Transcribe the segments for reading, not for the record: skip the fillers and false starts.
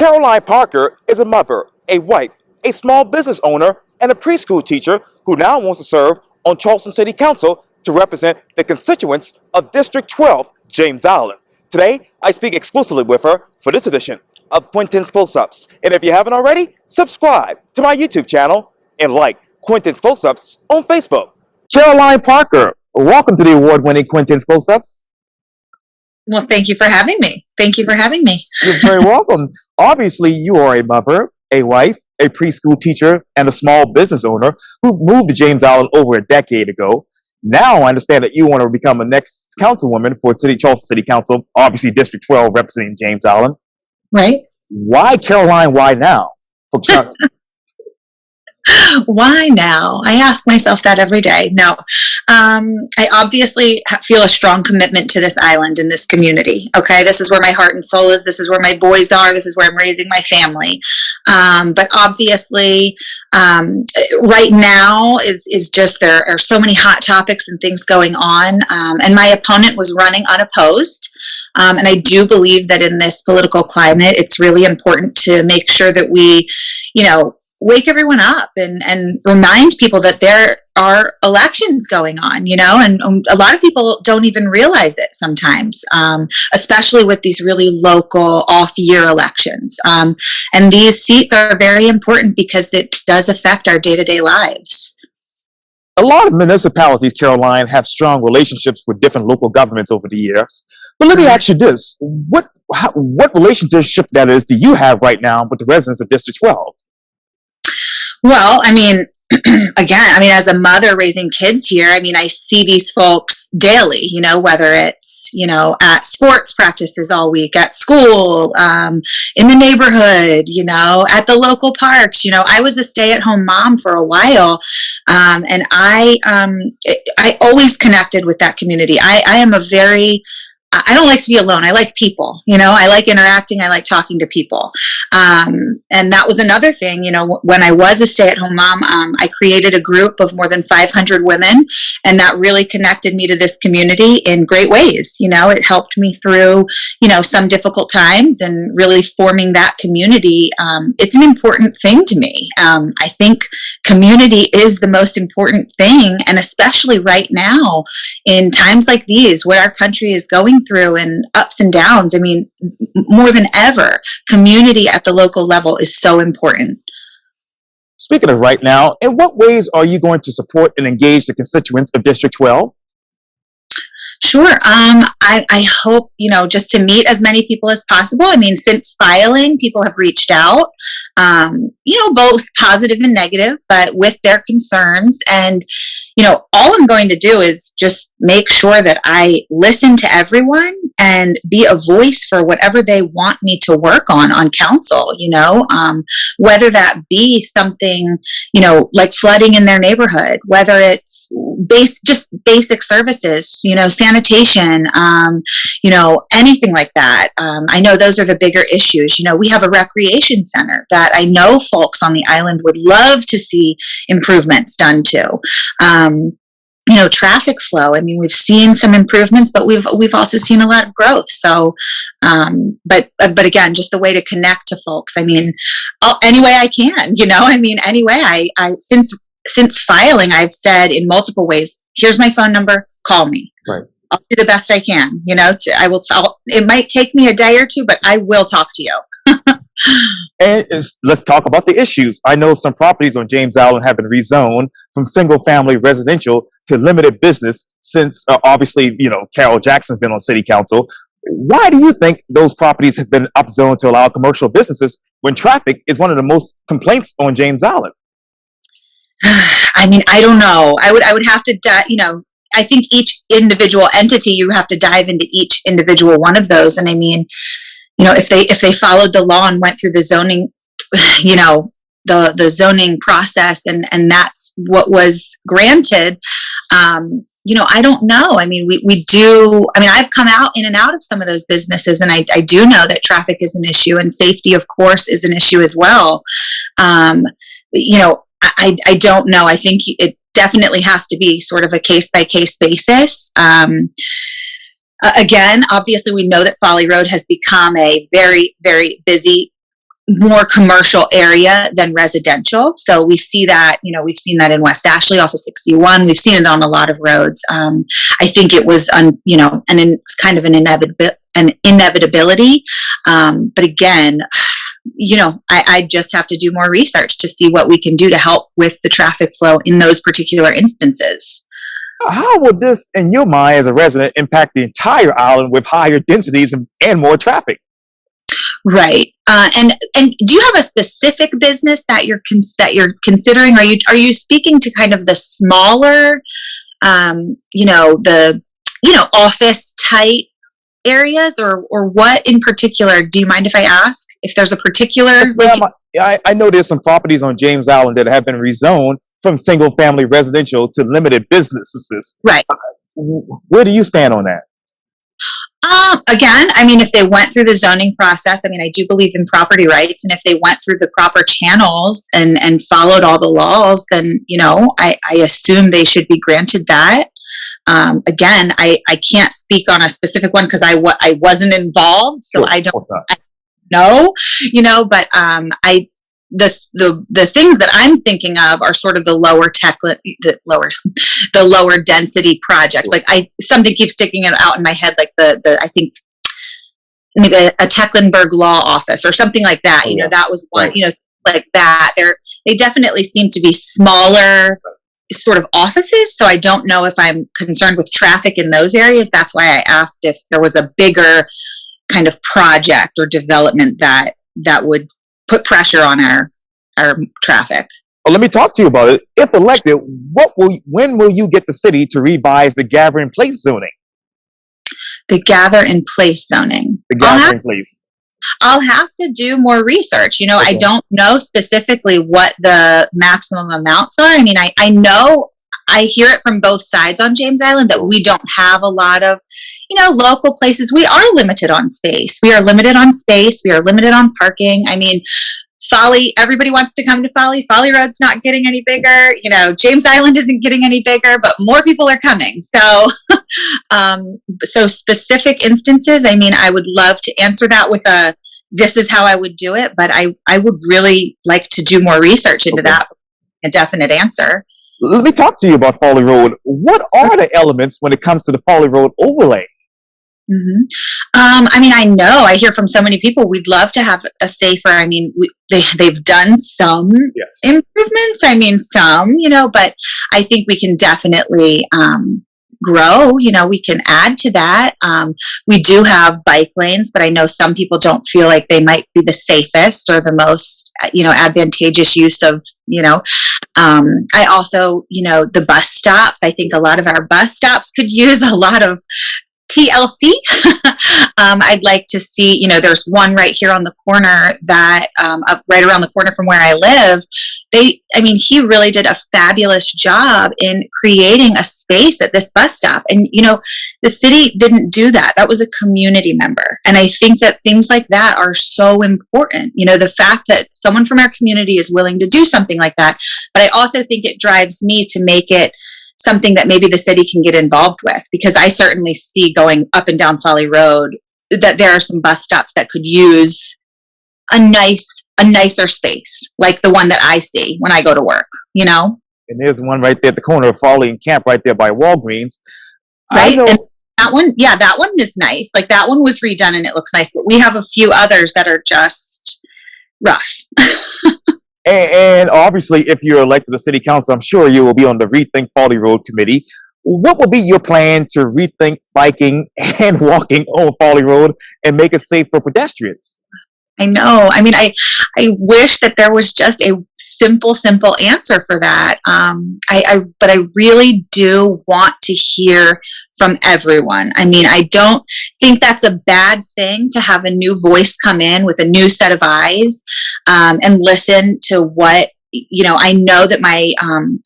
Caroline Parker is a mother, a wife, a small business owner, and a preschool teacher who now wants to serve on Charleston City Council to represent the constituents of District 12, James Island. Today, I speak exclusively with her for this edition of Quintin's Close-Ups. And if you haven't already, subscribe to my YouTube channel and like Quintin's Close-Ups on Facebook. Caroline Parker, welcome to the award-winning Quintin's Close-Ups. Well, thank you for having me. Thank you for having me. You're very welcome. Obviously, you are a mother, a wife, a preschool teacher, and a small business owner who moved to James Island over a decade ago. Now I understand that you want to become a next councilwoman for Charleston City Council, obviously District 12 representing James Island. Right. Why Caroline? Why now? Why now? I ask myself that every day. No, I obviously feel a strong commitment to this island and this community. Okay, this is where my heart and soul is. This is where my boys are. This is where I'm raising my family. But obviously, right now is just there are so many hot topics and things going on. And my opponent was running unopposed. And I do believe that in this political climate, it's really important to make sure that we, wake everyone up and remind people that there are elections going on, and a lot of people don't even realize it sometimes, especially with these really local off-year elections. And these seats are very important because it does affect our day-to-day lives. A lot of municipalities, Caroline, have strong relationships with different local governments over the years. But let me ask you this. What relationship that is do you have right now with the residents of District 12? Well, again, as a mother raising kids here, I see these folks daily, whether it's, at sports practices all week, at school, in the neighborhood, at the local parks. I was a stay-at-home mom for a while, and I always connected with that community. I don't like to be alone. I like people, I like interacting. I like talking to people. And that was another thing, when I was a stay-at-home mom, I created a group of more than 500 women, and that really connected me to this community in great ways. It helped me through, some difficult times and really forming that community. It's an important thing to me. I think community is the most important thing. And especially right now in times like these, what our country is going through and ups and downs, more than ever, community at the local level is so important. Speaking of right now, in what ways are you going to support and engage the constituents of District 12? Sure. I hope, just to meet as many people as possible. Since filing, people have reached out, both positive and negative, but with their concerns. And, all I'm going to do is just make sure that I listen to everyone and be a voice for whatever they want me to work on council, whether that be something, like flooding in their neighborhood, whether it's just basic services, sanitation, anything like that. I know those are the bigger issues. We have a recreation center that I know folks on the island would love to see improvements done to. Traffic flow. We've seen some improvements, but we've also seen a lot of growth. So, but again, just the way to connect to folks. Any way I can. Any way. I since filing, I've said in multiple ways, here's my phone number, call me. Right. I'll do the best I can, it might take me a day or two, but I will talk to you. And let's talk about the issues. I know some properties on James Island have been rezoned from single-family residential to limited business since, obviously, Carol Jackson's been on City Council. Why do you think those properties have been upzoned to allow commercial businesses when traffic is one of the most complaints on James Island? I don't know. I would have to, I think each individual entity, you have to dive into each individual one of those. And if they followed the law and went through the zoning, the zoning process and that's what was granted, I don't know. We do, I've come out in and out of some of those businesses, and I do know that traffic is an issue and safety, of course, is an issue as well. I don't know. I think it definitely has to be sort of a case-by-case basis. Again, obviously, we know that Folly Road has become a very, very busy more commercial area than residential. So we see that, we've seen that in West Ashley off of 61. We've seen it on a lot of roads. I think it was, kind of an inevitability. But again, I just have to do more research to see what we can do to help with the traffic flow in those particular instances. How will this, in your mind as a resident, impact the entire island with higher densities and more traffic? Right. And do you have a specific business that you're considering? Are you speaking to kind of the smaller, office type areas, or what in particular? Do you mind if I ask if there's a particular? Yes, ma'am. I know there's some properties on James Island that have been rezoned from single family residential to limited businesses. Right. Where do you stand on that? Again, if they went through the zoning process, I do believe in property rights, and if they went through the proper channels and followed all the laws, then, I assume they should be granted that. Again, I can't speak on a specific one because I wasn't involved, so Sure, I don't know, but the things that I'm thinking of are sort of the lower density projects. Like something keeps sticking it out in my head, like I think maybe a Tecklenburg law office or something like that. Yeah. That was one, Right. like that. They definitely seem to be smaller sort of offices. So I don't know if I'm concerned with traffic in those areas. That's why I asked if there was a bigger kind of project or development that would put pressure on our traffic. Well, let me talk to you about it. If elected, when will you get the city to revise the gathering place zoning? The gather in place zoning. The gathering place. I'll have to do more research. Okay. I don't know specifically what the maximum amounts are. I know I hear it from both sides on James Island that we don't have a lot of, local places. We are limited on space. We are limited on space. We are limited on parking. Folly, everybody wants to come to Folly. Folly Road's not getting any bigger. James Island isn't getting any bigger, but more people are coming. So, so specific instances, I would love to answer that with this is how I would do it, but I would really like to do more research into that, a definite answer. Let me talk to you about Folly Road. What are the elements when it comes to the Folly Road overlay? Mm-hmm. I know I hear from so many people, we'd love to have a safer, they've done some improvements, but I think we can definitely, grow, we can add to that. We do have bike lanes, but I know some people don't feel like they might be the safest or the most, advantageous use of, I also, the bus stops, I think a lot of our bus stops could use a lot of TLC. I'd like to see, there's one right here on the corner that, right around the corner from where I live. He really did a fabulous job in creating a space at this bus stop. And, the city didn't do that. That was a community member. And I think that things like that are so important. The fact that someone from our community is willing to do something like that. But I also think it drives me to make it something that maybe the city can get involved with, because I certainly see going up and down Folly Road that there are some bus stops that could use a nicer space, like the one that I see when I go to work, And there's one right there at the corner of Folly and Camp right there by Walgreens. Right. And that one is nice. Like that one was redone and it looks nice, but we have a few others that are just rough. And obviously, if you're elected to City Council, I'm sure you will be on the Rethink Folly Road Committee. What will be your plan to rethink biking and walking on Folly Road and make it safe for pedestrians? I know. I wish that there was just a simple answer for that. But I really do want to hear from everyone. I don't think that's a bad thing to have a new voice come in with a new set of eyes, and listen to what, I know that my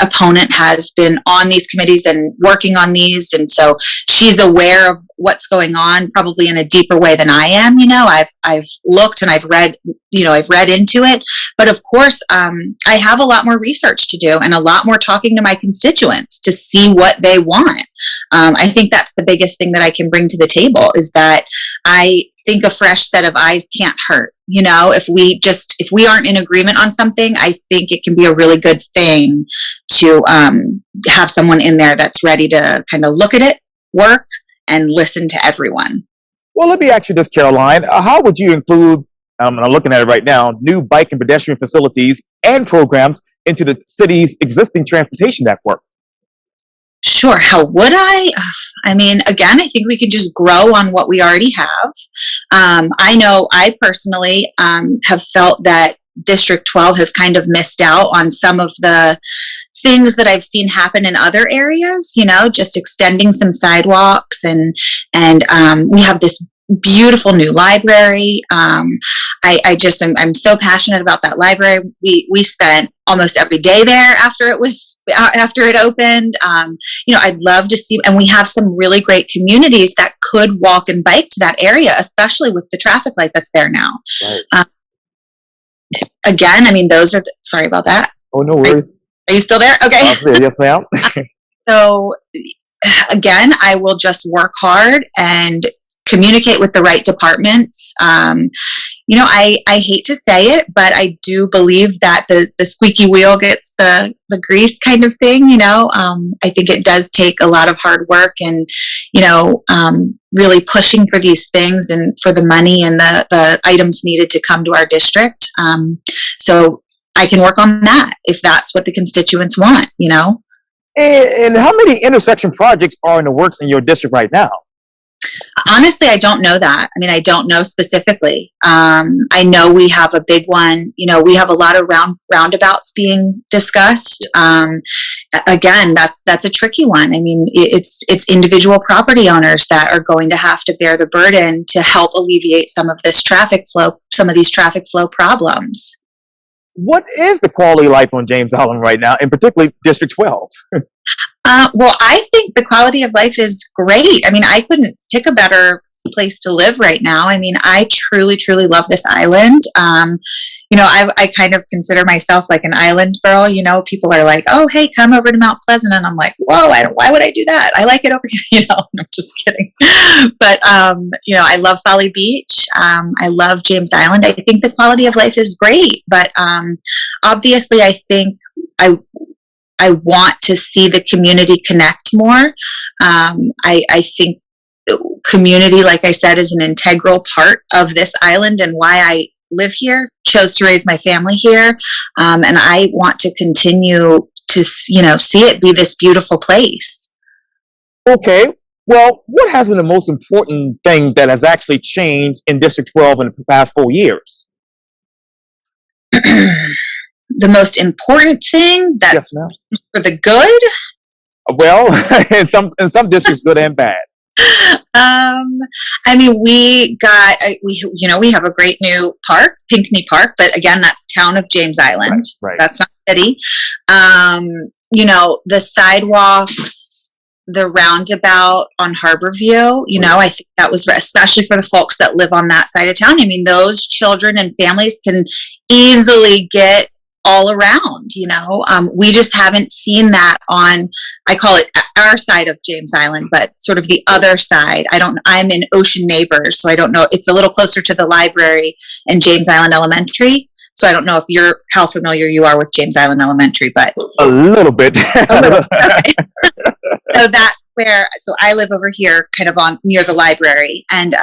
opponent has been on these committees and working on these. And so she's aware of what's going on probably in a deeper way than I am. I've looked and I've read into it. But of course, I have a lot more research to do and a lot more talking to my constituents to see what they want. I think that's the biggest thing that I can bring to the table, is that I think a fresh set of eyes can't hurt. if we aren't in agreement on something, I think it can be a really good thing to have someone in there that's ready to kind of look at it, work, and listen to everyone. Well, let me ask you this, Caroline. How would you include, and I'm looking at it right now, new bike and pedestrian facilities and programs into the city's existing transportation network? Sure. How would I? I mean, again, I think we can just grow on what we already have. I know I personally have felt that District 12 has kind of missed out on some of the things that I've seen happen in other areas, just extending some sidewalks and we have this beautiful new library. I'm so passionate about that library. We spent almost every day there after it opened. I'd love to see, and we have some really great communities that could walk and bike to that area, especially with the traffic light that's there now. Right. Again, I mean, sorry about that. Oh, no worries. Are you still there? Okay. Yes, ma'am. So again, I will just work hard and communicate with the right departments. I hate to say it, but I do believe that the squeaky wheel gets the grease kind of thing. I think it does take a lot of hard work and, really pushing for these things and for the money and the items needed to come to our district. So I can work on that if that's what the constituents want, And how many intersection projects are in the works in your district right now? Honestly, I don't know that. I mean, I don't know specifically. I know we have a big one. We have a lot of roundabouts being discussed. Again, that's a tricky one. I mean, it's individual property owners that are going to have to bear the burden to help alleviate some of these traffic flow problems. What is the quality of life on James Island right now, and particularly District 12? Well, I think the quality of life is great. I mean, I couldn't pick a better place to live right now. I mean, I truly, truly love this island. I kind of consider myself like an island girl. People are like, oh, hey, come over to Mount Pleasant. And I'm like, whoa, why would I do that? I like it over here. I'm just kidding. But, I love Folly Beach. I love James Island. I think the quality of life is great. But obviously, I think I want to see the community connect more. I think community, like I said, is an integral part of this island and why I live here, chose to raise my family here. And I want to continue to, see it be this beautiful place. Okay. Well, what has been the most important thing that has actually changed in District 12 in the past 4 years? The most important thing that's for the good? Well, in some districts, good and bad. I mean, we have a great new park, Pinckney Park, but again, that's town of James Island. Right. That's not city. The sidewalks, the roundabout on Harborview, I think that was especially for the folks that live on that side of town. I mean, those children and families can easily get all around, we just haven't seen that on, I call it our side of James Island, but sort of the other side. I'm in Ocean Neighbors, so I don't know. It's a little closer to the library and James Island Elementary. So I don't know how familiar you are with James Island Elementary, but a little bit. Okay. So that's so I live over here kind of near the library. And,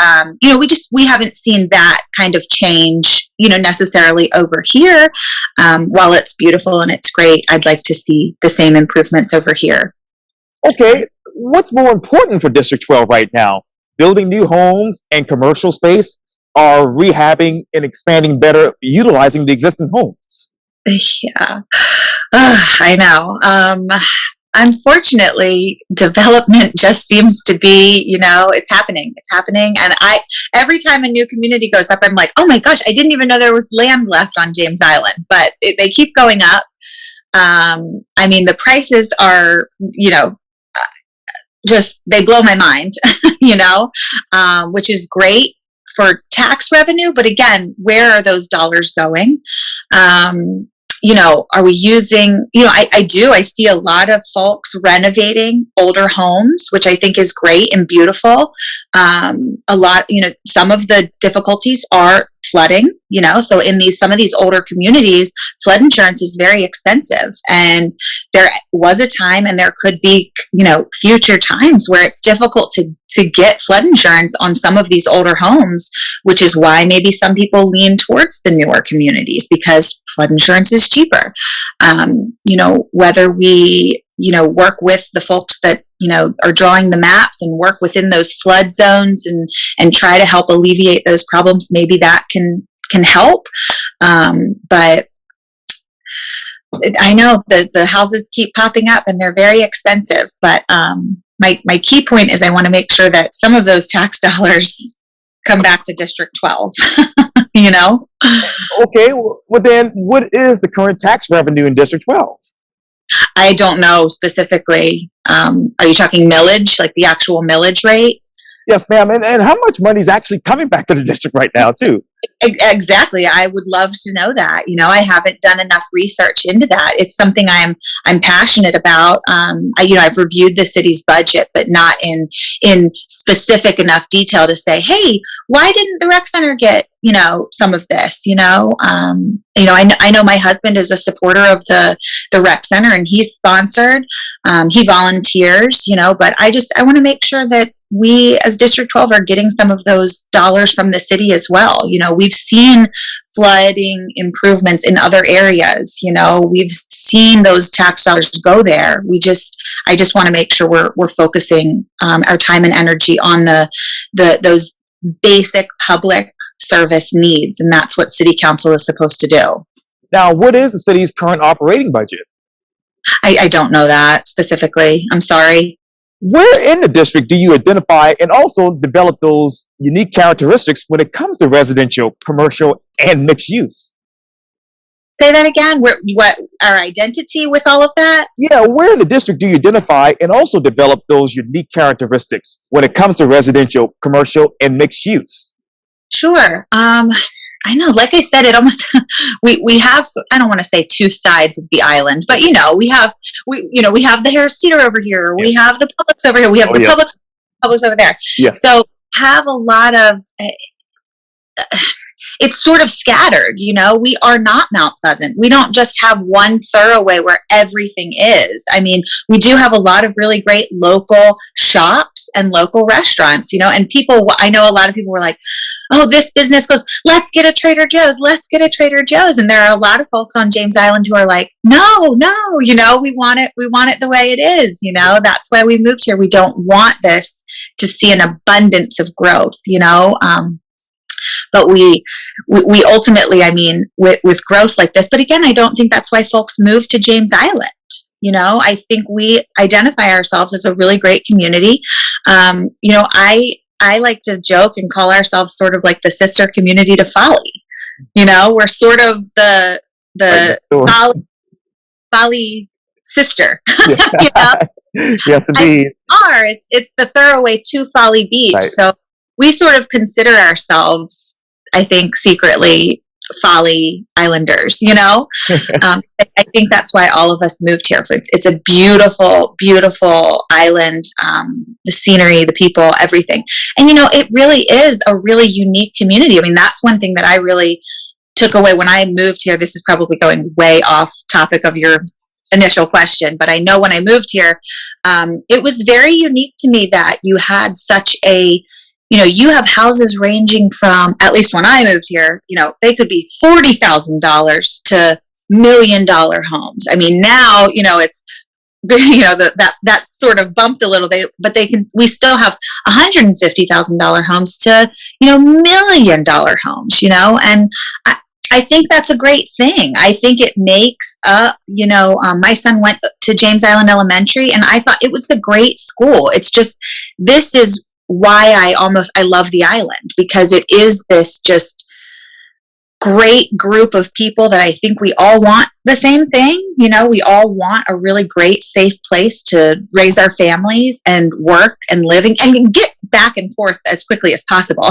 we haven't seen that kind of change, necessarily over here. While it's beautiful and it's great, I'd like to see the same improvements over here. Okay. What's more important for District 12 right now? Building new homes and commercial space, or rehabbing and expanding better, utilizing the existing homes? Yeah. I know. Unfortunately, development just seems to be, it's happening. And every time a new community goes up, I'm like, oh my gosh, I didn't even know there was land left on James Island, but they keep going up. I mean, the prices are, just, they blow my mind, which is great for tax revenue. But again, where are those dollars going? are we using, I see a lot of folks renovating older homes, which I think is great and beautiful. A lot, some of the difficulties are flooding, so in some of these older communities, flood insurance is very expensive. And there was a time, and there could be, future times where it's difficult to get flood insurance on some of these older homes, which is why maybe some people lean towards the newer communities, because flood insurance is cheaper. Whether we, work with the folks that, are drawing the maps and work within those flood zones and try to help alleviate those problems, maybe that can help. But I know that the houses keep popping up and they're very expensive, but my key point is I want to make sure that some of those tax dollars come back to District 12, Okay, well then what is the current tax revenue in District 12? I don't know specifically. Are you talking millage, like the actual millage rate? Yes, ma'am. And how much money is actually coming back to the district right now, too? Exactly. I would love to know that. I haven't done enough research into that. It's something I'm passionate about. I've reviewed the city's budget, but not in specific enough detail to say, hey, why didn't the rec center get some of this? I know my husband is a supporter of the rec center, and he's sponsored. He volunteers, but I want to make sure that we as District 12 are getting some of those dollars from the city as well. We've seen flooding improvements in other areas. We've seen those tax dollars go there. I just want to make sure we're focusing our time and energy on those basic public service needs, and that's what City Council is supposed to do. Now, what is the city's current operating budget? I don't know that specifically. I'm sorry. Where in the district do you identify and also develop those unique characteristics when it comes to residential, commercial, and mixed use? Say that again. What our identity with all of that? Yeah, where in the district do you identify and also develop those unique characteristics when it comes to residential, commercial, and mixed use? Sure. I know, like I said, it almost, we have, I don't want to say two sides of the island, but we have the Harris Teeter over here. We have the Publix over here. We have the Publix over there. Yes. So have a lot of, it's sort of scattered, we are not Mount Pleasant. We don't just have one thoroughway where everything is. I mean, we do have a lot of really great local shops and local restaurants, and people, I know a lot of people were like, oh, this business goes, let's get a Trader Joe's. And there are a lot of folks on James Island who are like, no, we want it the way it is. That's why we moved here. We don't want this to see an abundance of growth, but we ultimately, with growth like this, but again, I don't think that's why folks move to James Island. I think we identify ourselves as a really great community. I like to joke and call ourselves sort of like the sister community to Folly. We're sort of the Folly sister. Yes, indeed. It's the thoroughway to Folly Beach. Right. So we sort of consider ourselves, I think, secretly Folly Islanders, I think that's why all of us moved here. It's a beautiful, beautiful island, the scenery, the people, everything. And, it really is a really unique community. That's one thing that I really took away when I moved here. This is probably going way off topic of your initial question, but I know when I moved here, it was very unique to me that you had such a you have houses ranging from, at least when I moved here, they could be $40,000 to $1 million homes. Now, it's, that sort of bumped a little bit, but we still have $150,000 homes to, $1 million homes, and I think that's a great thing. I think it makes up, my son went to James Island Elementary, and I thought it was a great school. It's just, this is why I love the island, because it is this just great group of people that I think we all want the same thing. We all want a really great, safe place to raise our families and work and living and get back and forth as quickly as possible.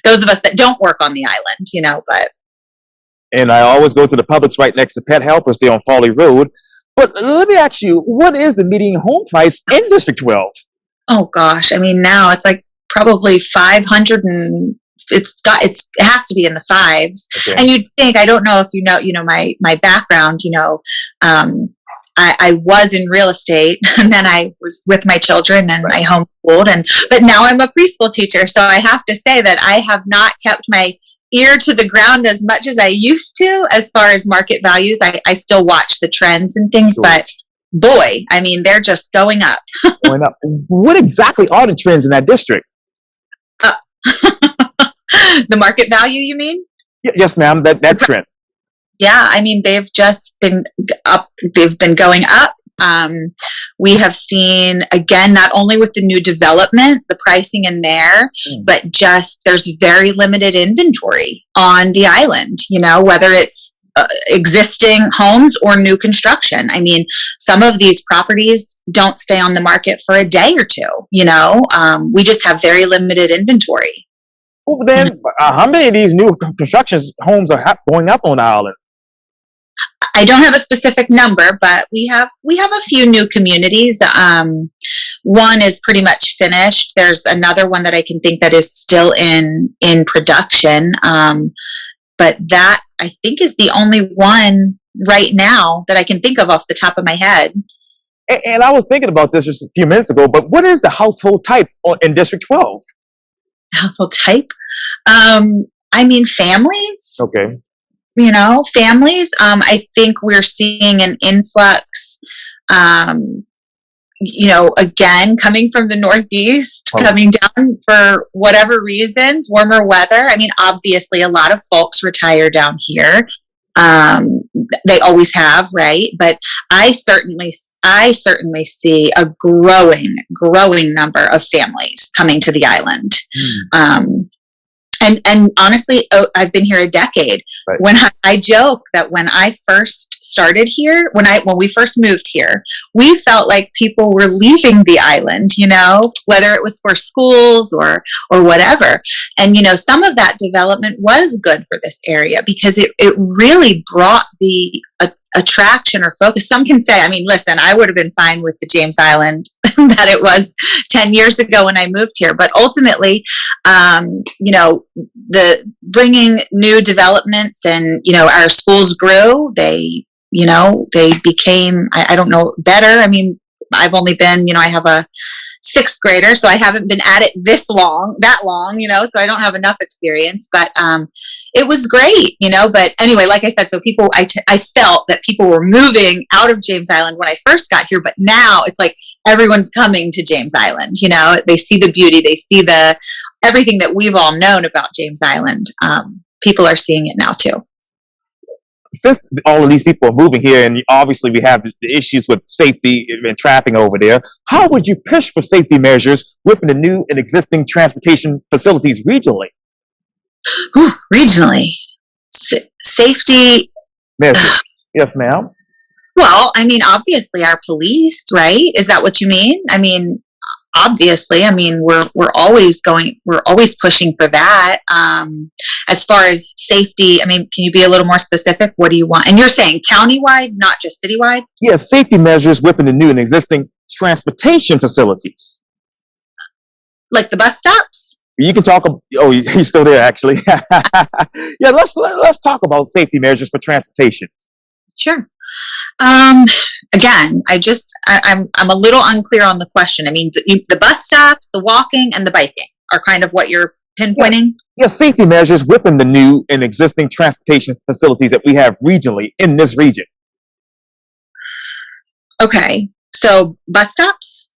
Those of us that don't work on the island, but And I always go to the Publix right next to Pet Helpers there on Farley Road. But let me ask you, what is the median home price in District 12? Oh gosh, I mean now it's like probably 500, and it has to be in the fives. Okay. And you'd think, I don't know if you know my background, I was in real estate and then I was with my children and I homeschooled, but now I'm a preschool teacher. So I have to say that I have not kept my ear to the ground as much as I used to as far as market values. I still watch the trends and things, Sure. but boy, I mean, they're just going up. Going up. What exactly are the trends in that district? The market value, you mean? Yes, ma'am, that trend. Yeah, I mean, they've just been up. They've been going up. We have seen, again, not only with the new development, the pricing in there, but just there's very limited inventory on the island, whether it's existing homes or new construction. I mean, some of these properties don't stay on the market for a day or two, we just have very limited inventory. Well, then, how many of these new construction homes are going up on the island? I don't have a specific number, but we have a few new communities. One is pretty much finished. There's another one that I can think that is still in production. But that I think is the only one right now that I can think of off the top of my head. And I was thinking about this just a few minutes ago, but what is the household type in District 12? Household type? I mean, families. Okay. Families. I think we're seeing an influx, again, coming from the Northeast, coming down for whatever reasons, warmer weather. I mean, obviously, a lot of folks retire down here. They always have, right? But I certainly see a growing number of families coming to the island. And honestly, I've been here a decade. Right. When I joke that when I first started here, when we first moved here, we felt like people were leaving the island, whether it was for schools or whatever. And, some of that development was good for this area because it really brought the attraction or focus. Some can say, I mean, listen, I would have been fine with the James Island that it was 10 years ago when I moved here. But ultimately, the bringing new developments and, our schools grew, they became, I don't know, better. I mean, I've only been, I have a 6th grader, so I haven't been at it that long, so I don't have enough experience, but it was great, but anyway, like I said, so people, I felt that people were moving out of James Island when I first got here, but now it's like everyone's coming to James Island, they see the beauty, they see everything that we've all known about James Island. People are seeing it now too. Since all of these people are moving here, and obviously we have the issues with safety and traffic over there, how would you push for safety measures within the new and existing transportation facilities regionally? Ooh, regionally? Safety? Yes, ma'am. Well, I mean, obviously our police, right? Is that what you mean? I mean, obviously, I mean, we're always pushing for that. As far as safety, I mean, can you be a little more specific? What do you want? And you're saying countywide, not just citywide? Yes, safety measures within the new and existing transportation facilities. Like the bus stops? You can talk. Oh, he's still there, actually. Yeah, let's talk about safety measures for transportation. Sure. Again, I'm a little unclear on the question. I mean, the bus stops, the walking, and the biking are kind of what you're pinpointing? Yeah, safety measures within the new and existing transportation facilities that we have regionally in this region. Okay, so bus stops?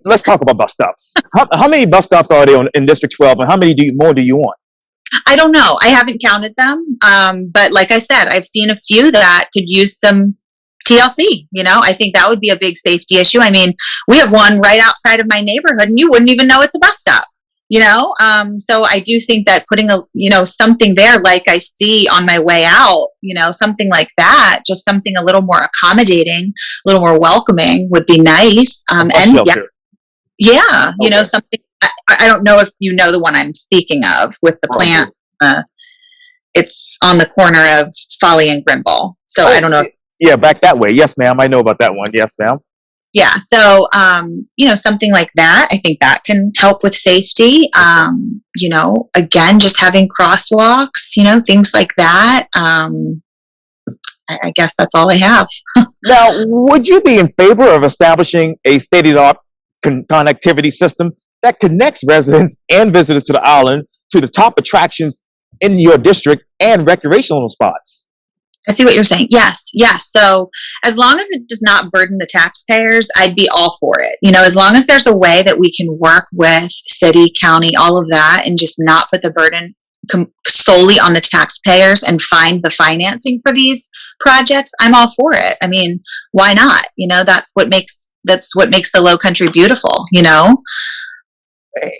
Let's talk about bus stops. How many bus stops are there in District 12, and how many more do you want? I don't know. I haven't counted them. But like I said, I've seen a few that could use some TLC. I think that would be a big safety issue. I mean, we have one right outside of my neighborhood and you wouldn't even know it's a bus stop, So I do think that putting something there like I see on my way out, something like that, just something a little more accommodating, a little more welcoming would be nice. And okay. Something. I don't know if you know the one I'm speaking of with the plant. it's on the corner of Folly and Grimble. So I don't know. Yeah, back that way. Yes, ma'am. I know about that one. Yes, ma'am. Yeah. So, something like that, I think that can help with safety. Again, just having crosswalks, things like that. I guess that's all I have. Now, would you be in favor of establishing a state-of-the-art connectivity system that connects residents and visitors to the island to the top attractions in your district and recreational spots? I see what you're saying. Yes. So as long as it does not burden the taxpayers, I'd be all for it. As long as there's a way that we can work with city, county, all of that, and just not put the burden solely on the taxpayers and find the financing for these projects, I'm all for it. I mean, why not? That's what makes the Low Country beautiful.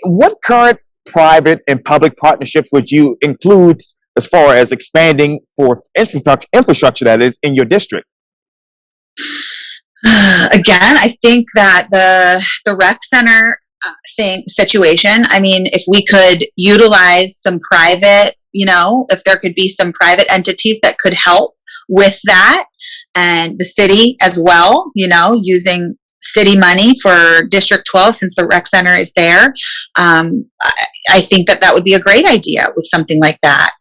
What current private and public partnerships would you include as far as expanding for infrastructure that is in your district? Again, I think that the rec center situation, I mean, if we could utilize some private, if there could be some private entities that could help with that, and the city as well, using city money for District 12, since the rec center is there. I think that would be a great idea with something like that.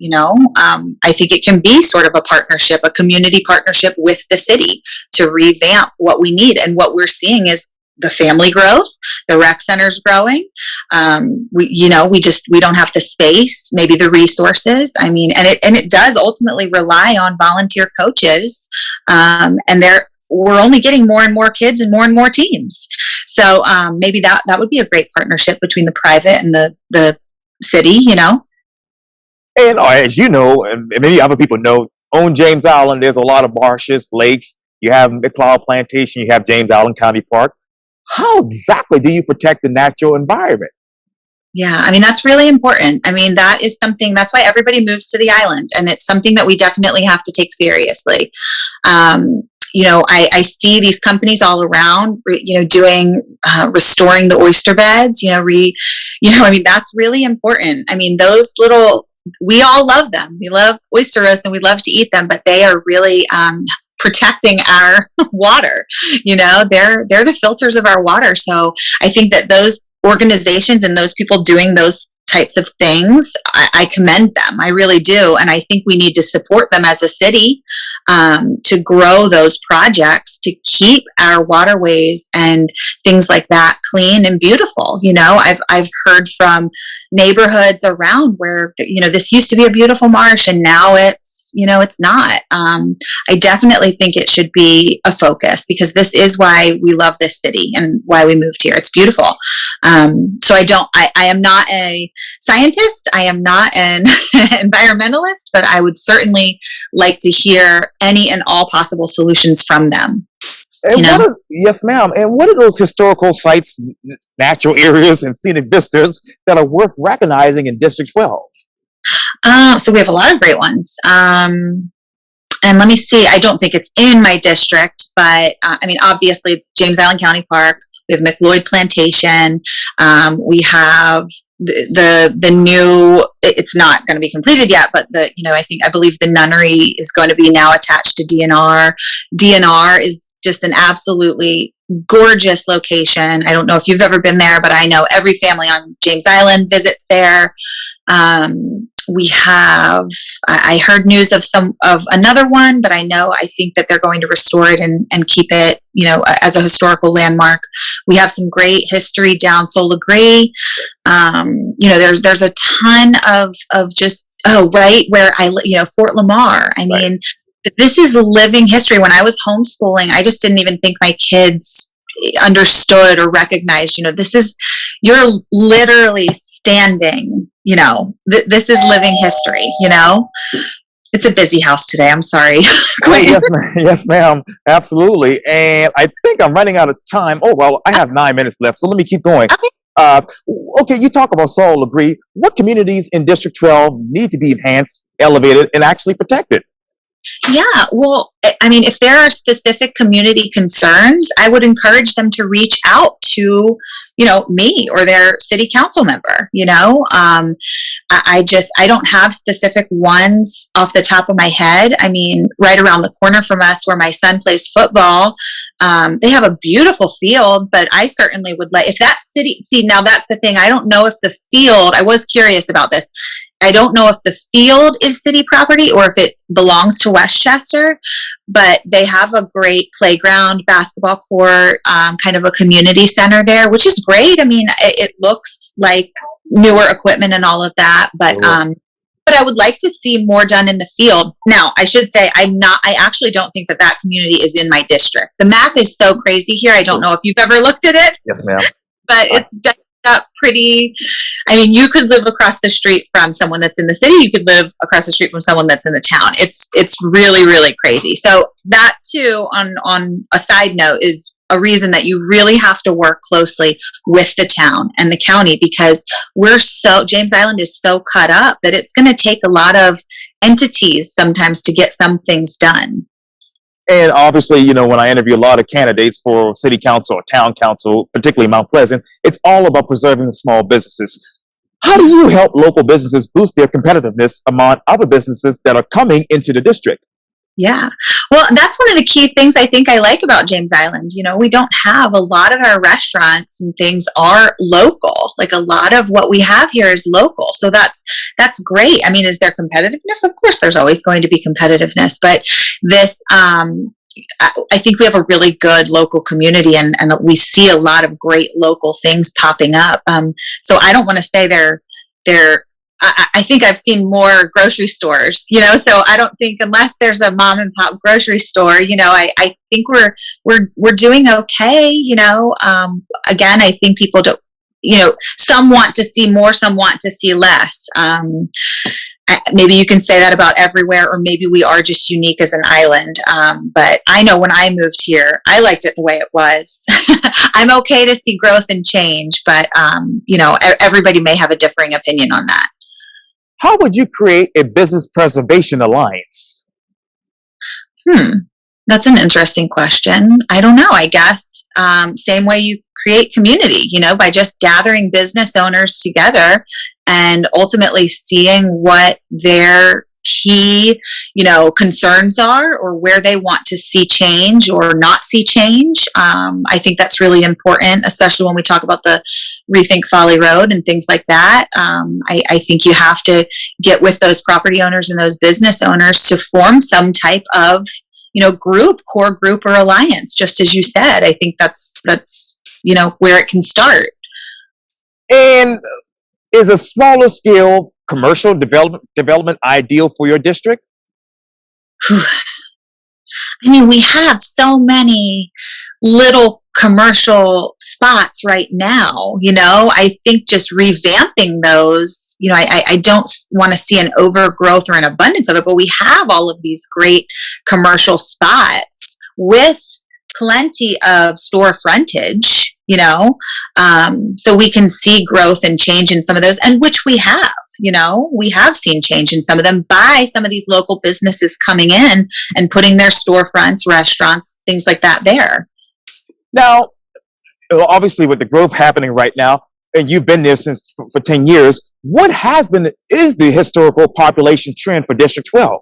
I think it can be sort of a partnership, a community partnership with the city to revamp what we need. And what we're seeing is the family growth, the rec center's growing. We don't have the space, maybe the resources. I mean, and it does ultimately rely on volunteer coaches. And we're only getting more and more kids and more teams. So maybe that would be a great partnership between the private and the city, And as you know, and many other people know, on James Island, there's a lot of marshes, lakes. You have McLeod Plantation, you have James Island County Park. How exactly do you protect the natural environment? Yeah, I mean, that's really important. I mean, that is something, that's why everybody moves to the island. And it's something that we definitely have to take seriously. I see these companies all around, doing, restoring the oyster beds, I mean, that's really important. I mean, we all love them. We love oyster roast and we love to eat them, but they are really, protecting our water. They're the filters of our water. So I think that those organizations and those people doing those types of things, I commend them. I really do. And I think we need to support them as a city, to grow those projects to keep our waterways and things like that clean and beautiful. I've heard from neighborhoods around where, this used to be a beautiful marsh and now it's not. I definitely think it should be a focus, because this is why we love this city and why we moved here. It's beautiful. So I am not a scientist. I am not an environmentalist, but I would certainly like to hear any and all possible solutions from them. Yes, ma'am. And what are those historical sites, natural areas, and scenic vistas that are worth recognizing in District 12? So we have a lot of great ones. And let me see, I don't think it's in my district, but I mean, obviously James Island County Park, we have McLeod Plantation, we have the new, it's not going to be completed yet, but I believe the nunnery is going to be now attached to DNR. DNR is just an absolutely gorgeous location. I don't know if you've ever been there, but I know every family on James Island visits there. We have, I heard news of another one, but I think that they're going to restore it and keep it, as a historical landmark. We have some great history down Sola Grey. There's a ton of just, right where Fort Lamar. I mean, this is living history. When I was homeschooling, I just didn't even think my kids understood or recognized, you're literally standing, this is living history, It's a busy house today. I'm sorry. Yes, ma'am. Absolutely. And I think I'm running out of time. Oh, well, I have 9 minutes left, so let me keep going. Okay, you talk about Soul Agree. What communities in District 12 need to be enhanced, elevated, and actually protected? Yeah, well, I mean, if there are specific community concerns, I would encourage them to reach out to, me or their city council member. I don't have specific ones off the top of my head. I mean, right around the corner from us where my son plays football, they have a beautiful field, but I certainly would if that city, see, now that's the thing. I don't know if the field, I was curious about this. I don't know if the field is city property or if it belongs to Westchester, but they have a great playground, basketball court, kind of a community center there, which is great. I mean, it looks like newer equipment and all of that, but I would like to see more done in the field. Now, I should say I actually don't think that community is in my district. The map is so crazy here. I don't know if you've ever looked at it. Yes, ma'am. But it's done up pretty. I mean, you could live across the street from someone that's in the city. You could live across the street from someone that's in the town. It's really, really crazy. So that too, on a side note, is a reason that you really have to work closely with the town and the county, because James Island is so cut up that it's going to take a lot of entities sometimes to get some things done. And obviously, when I interview a lot of candidates for city council or town council, particularly Mount Pleasant, it's all about preserving the small businesses. How do you help local businesses boost their competitiveness among other businesses that are coming into the district? Yeah. Well, that's one of the key things I think I like about James Island. We don't have a lot of our restaurants and things are local. Like a lot of what we have here is local. So that's great. I mean, is there competitiveness? Of course, there's always going to be competitiveness, but this, I think we have a really good local community and we see a lot of great local things popping up. So I don't want to say I think I've seen more grocery stores, so I don't think, unless there's a mom and pop grocery store, I think we're doing okay. Again, I think people don't, some want to see more, some want to see less. Maybe you can say that about everywhere, or maybe we are just unique as an island. But I know when I moved here, I liked it the way it was. I'm okay to see growth and change, but, everybody may have a differing opinion on that. How would you create a business preservation alliance? That's an interesting question. I don't know, I guess. Same way you create community, by just gathering business owners together and ultimately seeing what their key, concerns are, or where they want to see change or not see change. I think that's really important, especially when we talk about the Rethink Folly Road and things like that. I think you have to get with those property owners and those business owners to form some type of, core group or alliance, just as you said. I think that's where it can start. And is a smaller scale commercial development ideal for your district? I mean, we have so many little commercial spots right now, I think just revamping those, I don't want to see an overgrowth or an abundance of it, but we have all of these great commercial spots with plenty of store frontage, so we can see growth and change in some of those, and which we have. We have seen change in some of them by some of these local businesses coming in and putting their storefronts, restaurants, things like that there. Now, obviously with the growth happening right now, and you've been there since for 10 years, what is the historical population trend for District 12?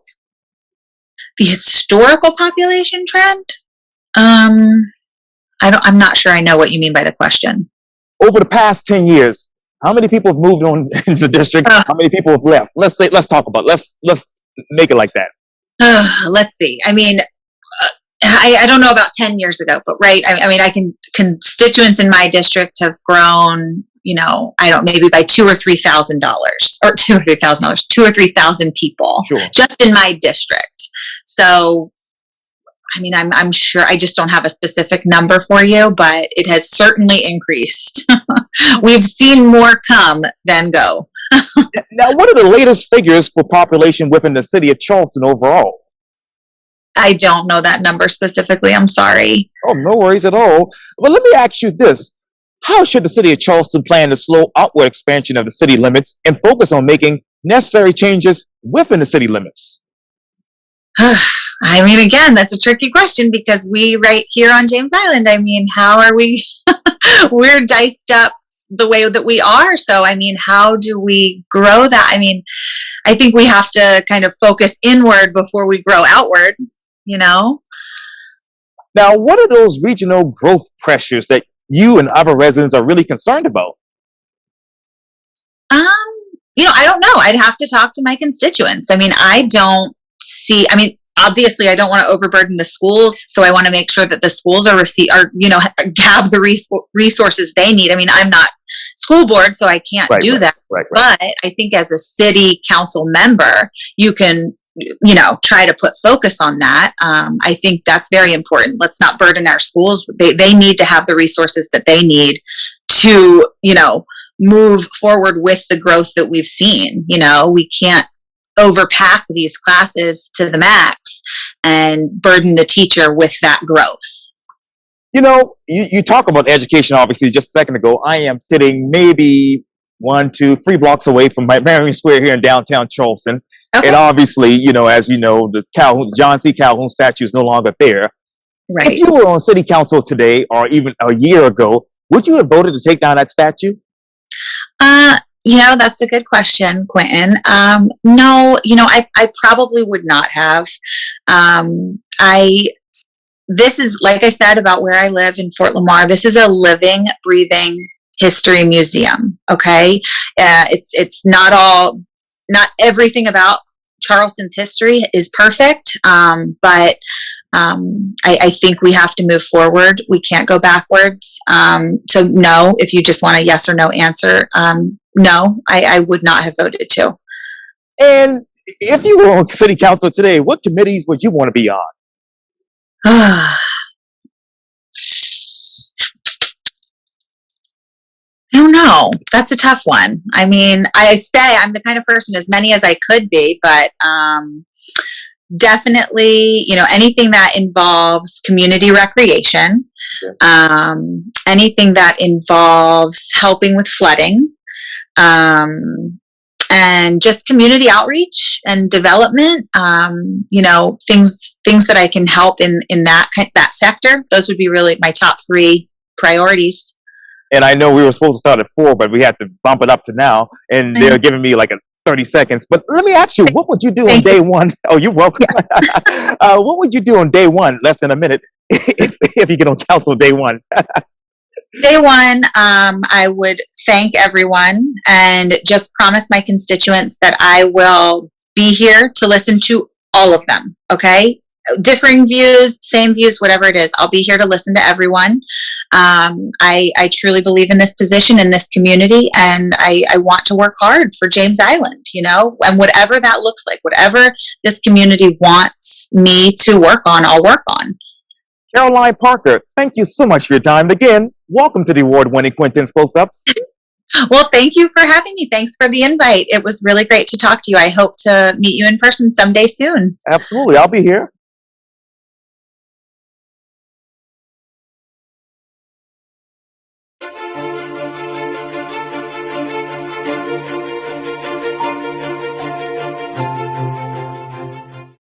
The historical population trend? I'm not sure I know what you mean by the question. Over the past 10 years, how many people have moved on into the district? How many people have left? Let's talk about it. Let's make it like that. Let's see. I mean, I don't know about 10 years ago, but right. I mean, constituents in my district have grown, maybe by $2,000 or $3,000 or $2,000, 2,000 or 3,000 people, sure, just in my district. So, I mean, I'm sure, I just don't have a specific number for you, but it has certainly increased. We've seen more come than go. Now, what are the latest figures for population within the city of Charleston overall? I don't know that number specifically. I'm sorry. Oh, no worries at all. But let me ask you this. How should the city of Charleston plan to slow outward expansion of the city limits and focus on making necessary changes within the city limits? I mean, again, that's a tricky question because we right here on James Island, I mean, how are we, we're diced up the way that we are. So, I mean, how do we grow that? I mean, I think we have to kind of focus inward before we grow outward, you know? Now, what are those regional growth pressures that you and other residents are really concerned about? Um, I don't know. I'd have to talk to my constituents. I mean, I don't see, I mean, obviously I don't want to overburden the schools. So I want to make sure that the schools have the resources they need. I mean, I'm not school board, so I can't do that. Right. But I think as a city council member, you can, try to put focus on that. I think that's very important. Let's not burden our schools. They need to have the resources that they need to, move forward with the growth that we've seen. We can't overpack these classes to the max and burden the teacher with that growth. You talk about education, obviously, just a second ago. I am sitting maybe 1, 2, 3 blocks away from my Marion Square here in downtown Charleston. Okay. And obviously, as you know, the John C. Calhoun statue is no longer there. Right. If you were on city council today or even a year ago, would you have voted to take down that statue? That's a good question, Quintin. No, I probably would not have. This is, like I said, about where I live in Fort Lamar. This is a living, breathing history museum. Okay. It's not everything about Charleston's history is perfect. But I think we have to move forward. We can't go backwards. So no, if you just want a yes or no answer, no, I would not have voted to. And if you were on city council today, what committees would you want to be on? I don't know. That's a tough one. I mean, I say I'm the kind of person, as many as I could be, but definitely, anything that involves community recreation, anything that involves helping with flooding, and just community outreach and development, things that I can help in that sector. Those would be really my top 3 priorities. And I know we were supposed to start at 4, but we had to bump it up to now. And they're giving me like 30 seconds. But let me ask you, what would you do on day 1? Oh, you're welcome. Yeah. What would you do on day 1, less than a minute, if you get on council day 1? Day 1, I would thank everyone and just promise my constituents that I will be here to listen to all of them. Okay? Differing views, same views, whatever it is, I'll be here to listen to everyone. I truly believe in this position, in this community, and I want to work hard for James Island, and whatever that looks like, whatever this community wants me to work on, I'll work on. Caroline Parker, thank you so much for your time. Again, welcome to the award-winning Quintin's Close-Ups. Well, thank you for having me. Thanks for the invite. It was really great to talk to you. I hope to meet you in person someday soon. Absolutely. I'll be here.